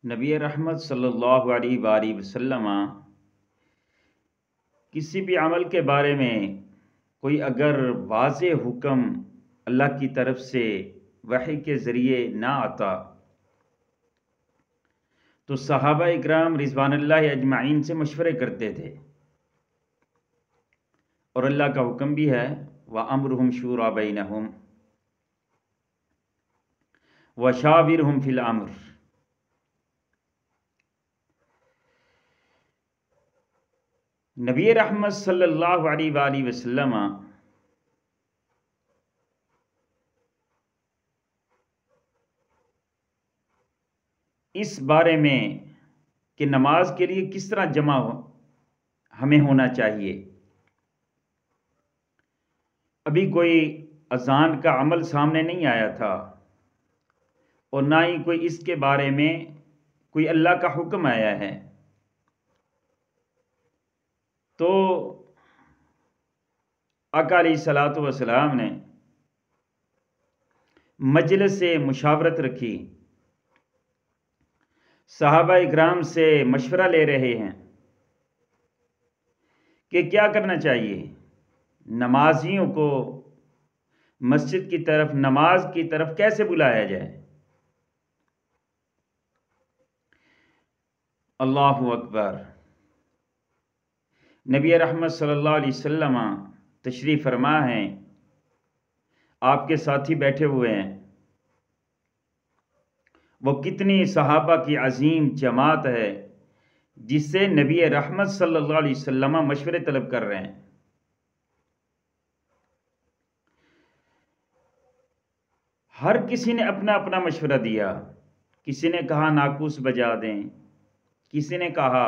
नबी रहमत सल्लल्लाहु अलैहि वसल्लम किसी भी अमल के बारे में कोई अगर वाज़ेह हुक्म अल्लाह की तरफ से वही के ज़रिए ना आता तो सहाबा इकराम रिज़वानुल्लाहि अजमाइन से मशवरे करते थे। और अल्लाह का हुक्म भी है व अम्रुहुम शूरा बैनहुम व शाविरहुम फिल अम्र। नबी रहमत सल्लल्लाहु अलैहि वसल्लम इस बारे में कि नमाज के लिए किस तरह जमा हमें होना चाहिए, अभी कोई अजान का अमल सामने नहीं आया था और ना ही कोई इसके बारे में कोई अल्लाह का हुक्म आया है। तो आका अलैहिस्सलातु वस्सलाम ने मजलिस से मुशावरत रखी, सहाबा इकराम से मशवरा ले रहे हैं कि क्या करना चाहिए, नमाजियों को मस्जिद की तरफ, नमाज की तरफ कैसे बुलाया जाए। अल्लाहु अकबर। नबी रहमत सल्लल्लाहु अलैहि वसल्लम तशरीफ़ फरमा हैं, आपके साथी बैठे हुए हैं, वो कितनी सहाबा की अजीम जमात है जिससे नबी रहमत सल्लल्लाहु अलैहि वसल्लम मशवरे तलब कर रहे हैं। हर किसी ने अपना अपना मशवरा दिया। किसी ने कहा नाकूस बजा दें, किसी ने कहा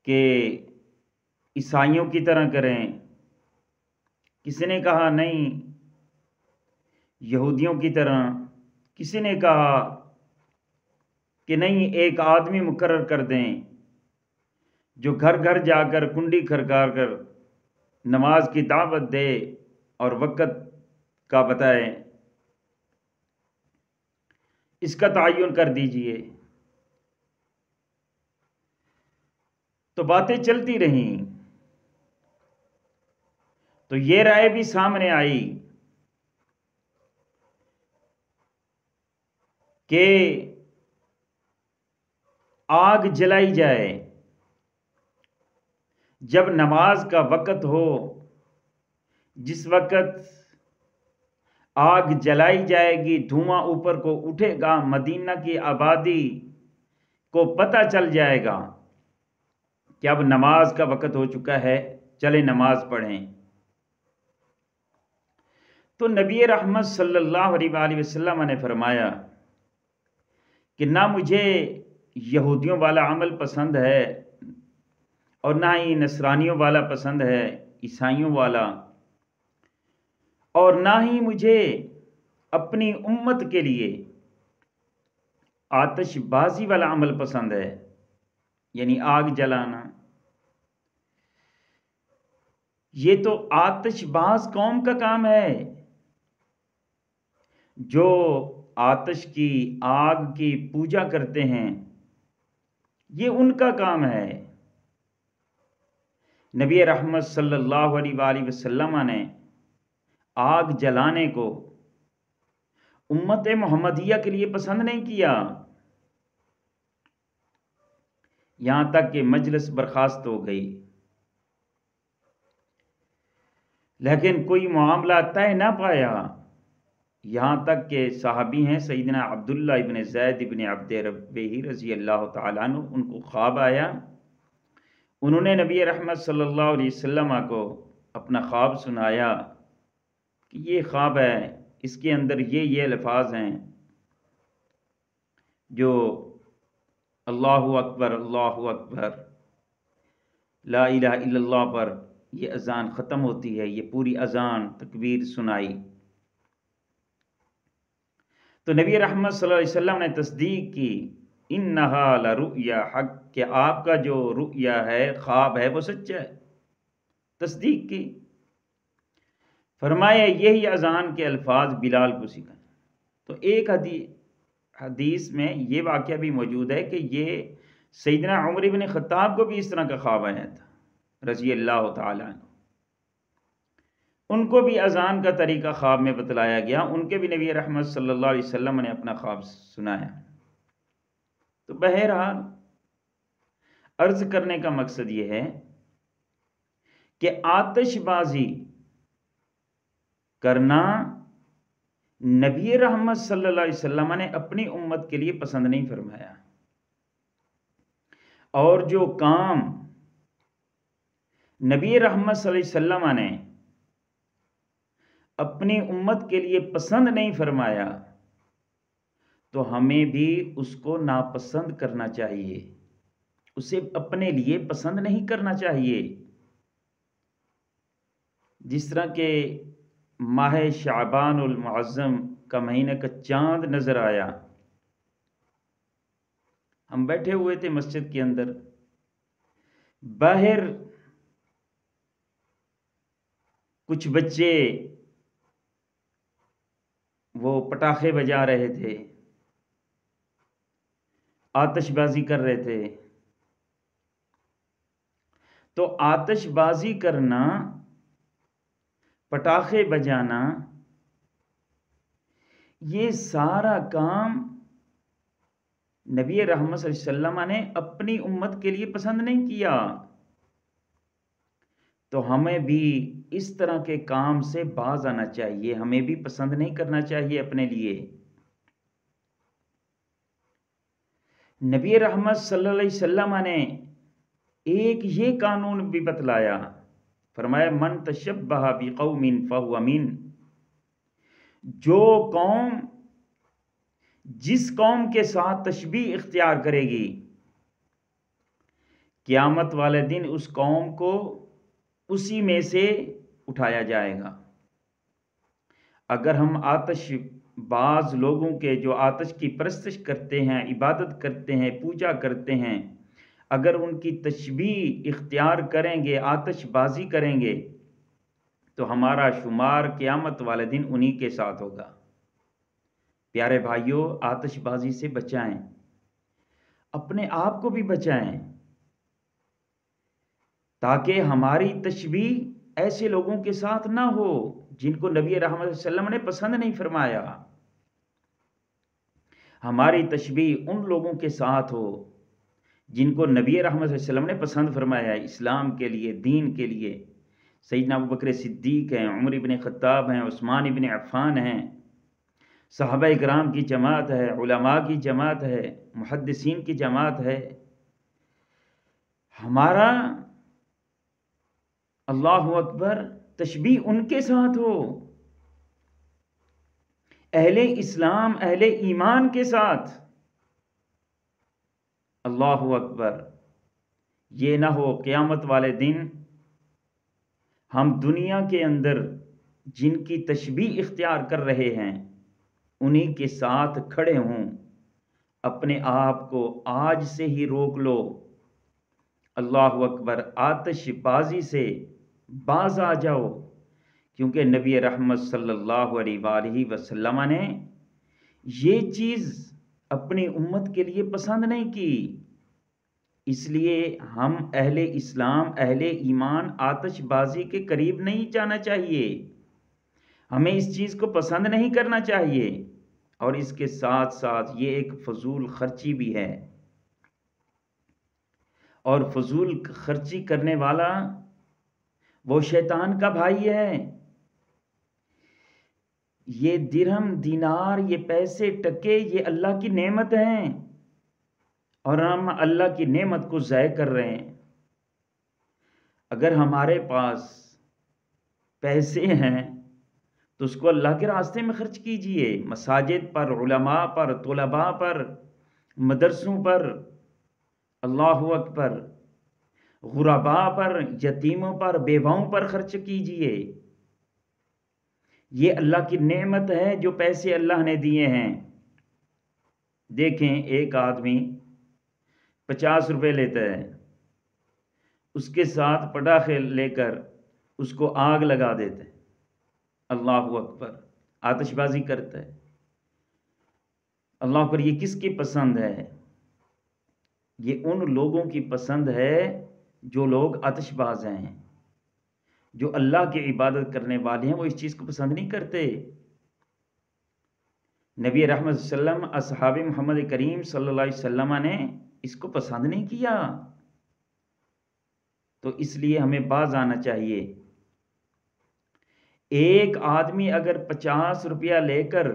कि ईसाइयों की तरह करें, किसी ने कहा नहीं यहूदियों की तरह, किसी ने कहा कि नहीं एक आदमी मुकर्रर कर दें जो घर घर जाकर कुंडी खड़का कर नमाज की दावत दे और वक़्त का बताए, इसका तयन कर दीजिए। तो बातें चलती रहीं। तो ये राय भी सामने आई कि आग जलाई जाए, जब नमाज का वक़्त हो, जिस वक़्त आग जलाई जाएगी, धुआं ऊपर को उठेगा, मदीना की आबादी को पता चल जाएगा कि अब नमाज का वक़्त हो चुका है, चले नमाज पढ़ें। तो नबी रहमत सल्लल्लाहु अलैहि वसल्लम ने फरमाया कि ना मुझे यहूदियों वाला अमल पसंद है और ना ही नसरानियों वाला पसंद है, ईसाइयों वाला, और ना ही मुझे अपनी उम्मत के लिए आतिशबाजी वाला अमल पसंद है, यानी आग जलाना। ये तो आतिशबाज कौम का काम है, जो आतिश की, आग की पूजा करते हैं, ये उनका काम है। नबी रहमत सल्लल्लाहु अलैहि वसल्लम ने आग जलाने को उम्मत मोहम्मदिया के लिए पसंद नहीं किया। यहां तक कि मजलिस बर्खास्त हो गई, लेकिन कोई मामला तय ना पाया। यहां तक कि सहाबी हैं सैयदना अब्दुल्ला इब्न ज़ैद इब्न अब्द रब्बिही रज़ी अल्लाह तआला अन्हु, उनको ख्वाब आया। उन्होंने नबी रहमत सल्लल्लाहु अलैहि वसल्लम को अपना ख्वाब सुनाया कि ये ख्वाब है, इसके अंदर ये अल्फाज हैं जो अल्लाहु अकबर ला इलाहा इल्लल्लाह पर ये अजान ख़त्म होती है। ये पूरी अजान तकबीर सुनाई तो नबी रहमत सल्लल्लाहु अलैहि वसल्लम ने तस्दीक की, इन्नहा लरुया हक, कि आपका जो रुया है, ख्वाब है, वो सच्चा है। तस्दीक की। फरमाया यही अजान के अल्फाज बिलाल को सिखाए। तो एक हदीस में ये वाक़या भी मौजूद है कि ये सैयदना उमर इब्न ख़त्ताब को भी इस तरह का ख्वाब आया था रज़ी अल्लाह ताला अन्हु। उनको भी अज़ान का तरीक़ा ख्वाब में बतलाया गया, उनके भी नबी रहमत सल्लल्लाहु अलैहि वसल्लम ने अपना ख्वाब सुनाया। तो बहरहाल अर्ज़ करने का मकसद ये है कि आतिशबाज़ी करना नबी रहमत सल्लल्लाहु अलैहि वसल्लम ने अपनी उम्मत के लिए पसंद नहीं फरमाया, और जो काम नबी रहमत सल्लल्लाहु अलैहि वसल्लम ने अपनी उम्मत के लिए पसंद नहीं फरमाया, तो हमें भी उसको नापसंद करना चाहिए, उसे अपने लिए पसंद नहीं करना चाहिए। जिस तरह के माह शाबानुल मुअज़्ज़म का महीने का चांद नजर आया, हम बैठे हुए थे मस्जिद के अंदर, बाहर कुछ बच्चे वो पटाखे बजा रहे थे, आतिशबाजी कर रहे थे। तो आतिशबाजी करना, पटाखे बजाना, ये सारा काम नबी रहमत सल्लल्लाहु अलैहि वसल्लम ने अपनी उम्मत के लिए पसंद नहीं किया। तो हमें भी इस तरह के काम से बाज आना चाहिए, हमें भी पसंद नहीं करना चाहिए अपने लिए। नबी रहमत सल्लल्लाहु अलैहि वसल्लम ने एक ये कानून भी बतलाया, फरमाया मन तशब्बह बिकौमिन फहुव मिन। जो कौम जिस कौम के साथ तशबीह इख्तियार करेगी, क़यामत वाले दिन उस कौम को उसी में से उठाया जाएगा। अगर हम आतिशबाज लोगों के जो आतिश की परस्तिश करते हैं, इबादत करते हैं, पूजा करते हैं, अगर उनकी तशबीह इख्तियार करेंगे, आतिशबाजी करेंगे, तो हमारा शुमार क़यामत वाले दिन उन्हीं के साथ होगा। प्यारे भाइयों, आतिशबाजी से बचाएं, अपने आप को भी बचाएं, ताकि हमारी तशबीह ऐसे लोगों के साथ ना हो जिनको नबी रहमत सल्लल्लाहु अलैहि वसल्लम ने पसंद नहीं फरमाया। हमारी तशबीह उन लोगों के साथ हो जिनको नबी रहमत सल्लल्लाहु अलैहि वसल्लम ने पसंद फरमाया, इस्लाम के लिए, दीन के लिए। सैयदना अबू बकर सिद्दीक हैं, उमर इब्न ख़त्ताब हैं, उस्मान इब्न अफ़्फ़ान हैं, सहाबा किराम की जमात है, उलमा की जमात है, मुहद्दिसीन की जमात है। हमारा अल्लाहु अकबर तशबीह उनके साथ हो, अहले इस्लाम, अहले ईमान के साथ। अल्लाहु अकबर। ये ना हो क़यामत वाले दिन हम दुनिया के अंदर जिनकी तशबीह इख्तियार कर रहे हैं उन्हीं के साथ खड़े हों। अपने आप को आज से ही रोक लो। अल्लाहु अकबर। आतिशबाजी से बाज आ जाओ, क्योंकि नबी रहमत सल्लल्लाहु अलैहि वसल्लम ने ये चीज़ अपनी उम्मत के लिए पसंद नहीं की। इसलिए हम अहले इस्लाम, अहले ईमान आतिशबाजी के करीब नहीं जाना चाहिए, हमें इस चीज़ को पसंद नहीं करना चाहिए। और इसके साथ साथ ये एक फजूल खर्ची भी है, और फजूल खर्ची करने वाला वो शैतान का भाई है। ये दिरहम, दिनार, ये पैसे, टके, ये अल्लाह की नेमत हैं, और हम अल्लाह की नेमत को ज़ाय कर रहे हैं। अगर हमारे पास पैसे हैं तो उसको अल्लाह के रास्ते में खर्च कीजिए, मसाजिद पर, उलमा पर, तुलबा पर, मदरसों पर। अल्लाहु अकबर। गुरबा पर, यतीमों पर, बेवाओं पर खर्च कीजिए। ये अल्लाह की नेमत है जो पैसे अल्लाह ने दिए हैं। देखें, एक आदमी 50 रुपये लेता है, उसके साथ पटाखे लेकर उसको आग लगा देते हैं। अल्लाहु अकबर। आतिशबाजी करता है। अल्लाह पर ये किसकी पसंद है? ये उन लोगों की पसंद है जो लोग आतिशबाज हैं, जो अल्लाह की इबादत करने वाले हैं, वो इस चीज़ को पसंद नहीं करते। नबी रहमत सल्लम असहाबी मोहम्मद करीम सल्लल्लाहु अलैहि वसल्लम ने इसको पसंद नहीं किया। तो इसलिए हमें बाज आना चाहिए। एक आदमी अगर 50 रुपया लेकर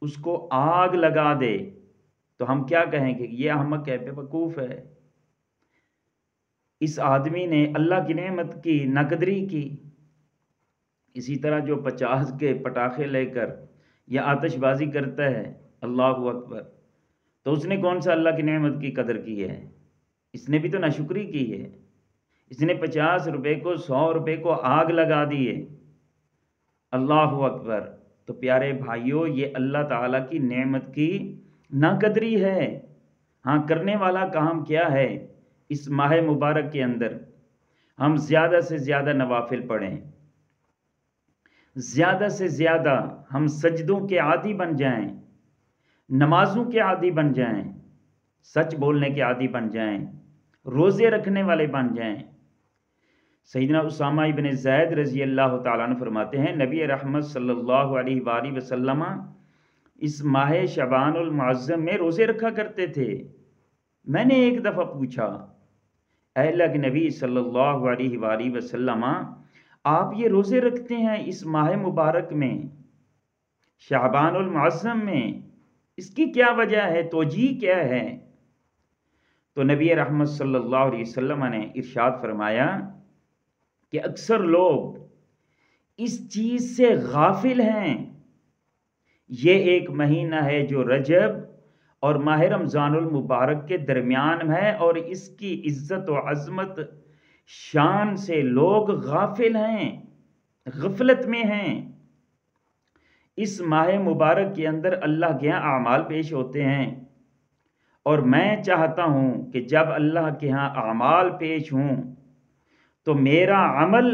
उसको आग लगा दे तो हम क्या कहेंगे? ये अहमक है, बेवकूफ़ है। इस आदमी ने अल्लाह की नेमत की नाकदरी की। इसी तरह जो 50 के पटाखे लेकर या आतिशबाजी करता है, अल्लाहु अकबर, तो उसने कौन सा अल्लाह की नेमत की कदर की है? इसने भी तो नाशुक्री की है। इसने 50 रुपए को 100 रुपए को आग लगा दी है। अल्लाहु अकबर। तो प्यारे भाइयों, ये अल्लाह ताला की नेमत की नाकदरी है। हाँ, करने वाला काम क्या है? इस माह मुबारक के अंदर हम ज़्यादा से ज़्यादा नवाफिल पढ़ें, ज़्यादा से ज़्यादा हम सजदों के आदी बन जाएं, नमाजों के आदी बन जाएं, सच बोलने के आदी बन जाएं, रोज़े रखने वाले बन जाएं। सैयदना उसामा इब्न ज़ैद रज़ी अल्लाह तआला अन्हु फरमाते हैं, नबी रहमत सल्लल्लाहु अलैहि वसल्लम इस माह शबानुल मुअज़्ज़म में रोज़े रखा करते थे। मैंने एक दफ़ा पूछा, ऐ अल्लाह के नबी सल्लल्लाहु अलैहि वसल्लम, आप ये रोज़े रखते हैं इस माह मुबारक में, शअबानुल मुअज़्ज़म में, इसकी क्या वजह है? तौजीह क्या है? तो नबी रहमत सल्लल्लाहु अलैहि वसल्लम ने इरशाद फरमाया कि अक्सर लोग इस चीज़ से गाफिल हैं। ये एक महीना है जो रजब और माह रमज़ानुल मुबारक के दरमियान है और इसकी इज़्ज़त व अज़मत शान से लोग गाफिल हैं, गफलत में हैं। इस माह मुबारक के अंदर अल्लाह के यहाँ आमाल पेश होते हैं और मैं चाहता हूँ कि जब अल्लाह के यहाँ आमाल पेश हों तो मेरा अमल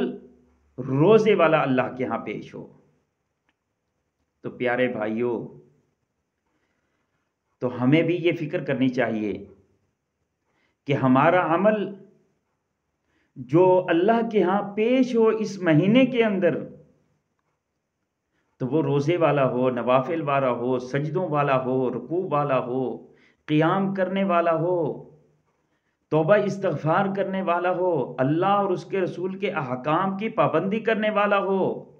रोज़े वाला अल्लाह के यहाँ पेश हो। तो प्यारे भाइयों, तो हमें भी ये फ़िक्र करनी चाहिए कि हमारा अमल जो अल्लाह के यहाँ पेश हो इस महीने के अंदर, तो वो रोज़े वाला हो, नवाफिल वाला हो, सजदों वाला हो, रुकू वाला हो, क़ियाम करने वाला हो, तौबा इस्तग़फ़ार करने वाला हो, अल्लाह और उसके रसूल के अहकाम की पाबंदी करने वाला हो,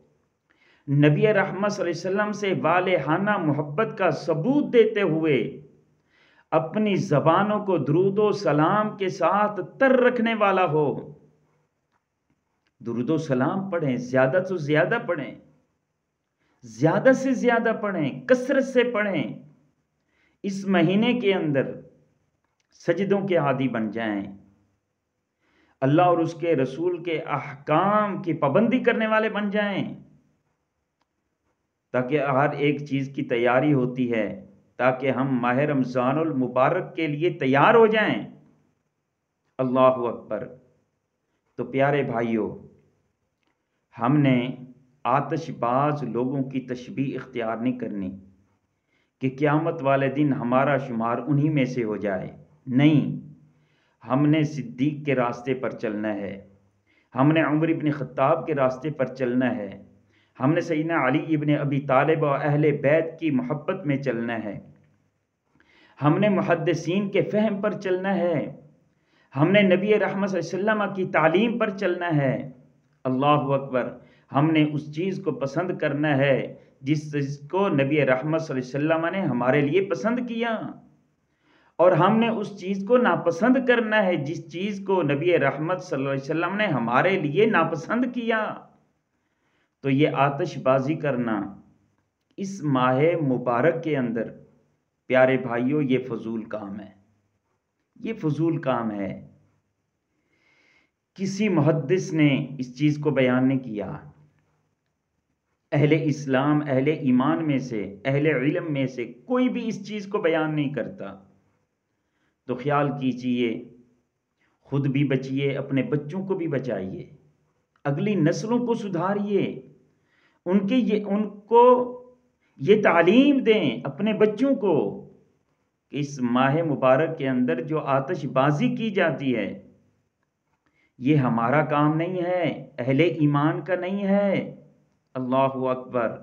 नबी रहमत सल्लल्लाहु अलैहि वसल्लम से वालेहाना मोहब्बत का सबूत देते हुए अपनी ज़बानों को दुरूदो सलाम के साथ तर रखने वाला हो। दुरूदो सलाम पढ़ें, ज़्यादा तो ज़्यादा पढ़ें, ज़्यादा से ज़्यादा पढ़ें, कसरत से पढ़ें। इस महीने के अंदर सजदों के आदी बन जाएं, अल्लाह और उसके रसूल के अहकाम की पाबंदी करने वाले बन जाएं, ताकि हर एक चीज़ की तैयारी होती है, ताकि हम माह रमज़ानुल मुबारक के लिए तैयार हो जाएं। अल्लाहु अकबर। तो प्यारे भाइयों, हमने आतिशबाज लोगों की तशबीह इख्तियार नहीं करनी कि क़यामत वाले दिन हमारा शुमार उन्हीं में से हो जाए। नहीं, हमने सिद्दीक़ के रास्ते पर चलना है, हमने उमर इब्न ख़त्ताब के रास्ते पर चलना है, हमने सैयदना अली इब्न अबी तालिब और अहले बैत की मोहब्बत में चलना है, हमने मुहद्दिसीन के फ़हम पर चलना है, हमने नबी रहमत सल्लल्लाहु अलैहि वसल्लम की तालीम पर चलना है। अल्लाहु अकबर। हमने उस चीज़ को पसंद करना है जिस चीज़ को नबी रहमत सल्लल्लाहु अलैहि वसल्लम ने हमारे लिए पसंद किया, और हमने उस चीज़ को नापसंद करना है जिस चीज़ को नबी रहमत सल्लल्लाहु अलैहि वसल्लम ने हमारे लिए नापसंद किया। तो ये आतिशबाजी करना इस माह मुबारक के अंदर, प्यारे भाइयों, ये फजूल काम है, ये फजूल काम है। किसी मुहद्दिस ने इस चीज़ को बयान नहीं किया। अहले इस्लाम, अहले ईमान में से, अहले इल्म में से कोई भी इस चीज़ को बयान नहीं करता। तो ख्याल कीजिए, खुद भी बचिए, अपने बच्चों को भी बचाइए, अगली नस्लों को सुधारिए, उनको ये तालीम दें अपने बच्चों को कि इस माह मुबारक के अंदर जो आतिशबाज़ी की जाती है, ये हमारा काम नहीं है, अहले ईमान का नहीं है। अल्लाहु अकबर!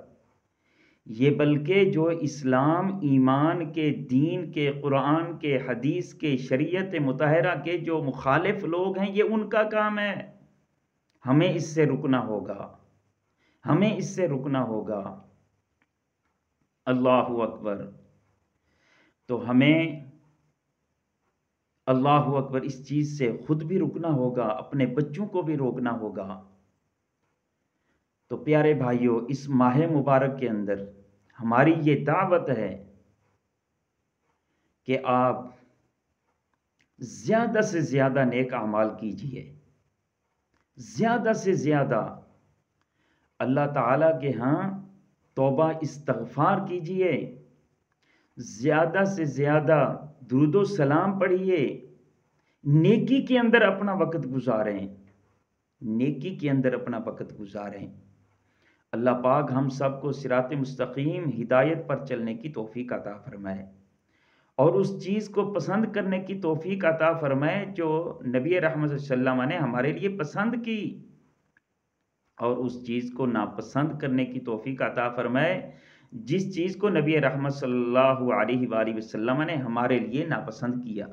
ये बल्कि जो इस्लाम, ईमान के, दीन के, कुरान के, हदीस के, शरीयत मुतहरा के जो मुखालिफ लोग हैं, ये उनका काम है। हमें इससे रुकना होगा, हमें इससे रुकना होगा। अल्लाहु अकबर! तो हमें अल्लाहु अकबर इस चीज़ से खुद भी रुकना होगा, अपने बच्चों को भी रोकना होगा। तो प्यारे भाइयों, इस माह मुबारक के अंदर हमारी ये दावत है कि आप ज़्यादा से ज़्यादा नेक अमाल कीजिए, ज़्यादा से ज़्यादा अल्लाह ताला के यहाँ तौबा इस्तग़फ़ार कीजिए, ज़्यादा से ज़्यादा दुरूद सलाम पढ़िए, नेकी के अंदर अपना वक़्त गुज़ारें, नेकी के अंदर अपना वक़्त गुज़ारें। अल्लाह पाक हम सबको सिरात मुस्तकीम हिदायत पर चलने की तौफ़ीक अता फ़रमाए और उस चीज़ को पसंद करने की तौफ़ीक अता फ़रमाए जो नबी रहमत सल्लल्लाहु अलैहि वसल्लम ने हमारे लिए पसंद की, और उस चीज़ को नापसंद करने की तौफ़ीक अता फ़रमाए जिस चीज़ को नबी रहमत सल्लल्लाहु अलैहि वसल्लम ने हमारे लिए नापसंद किया।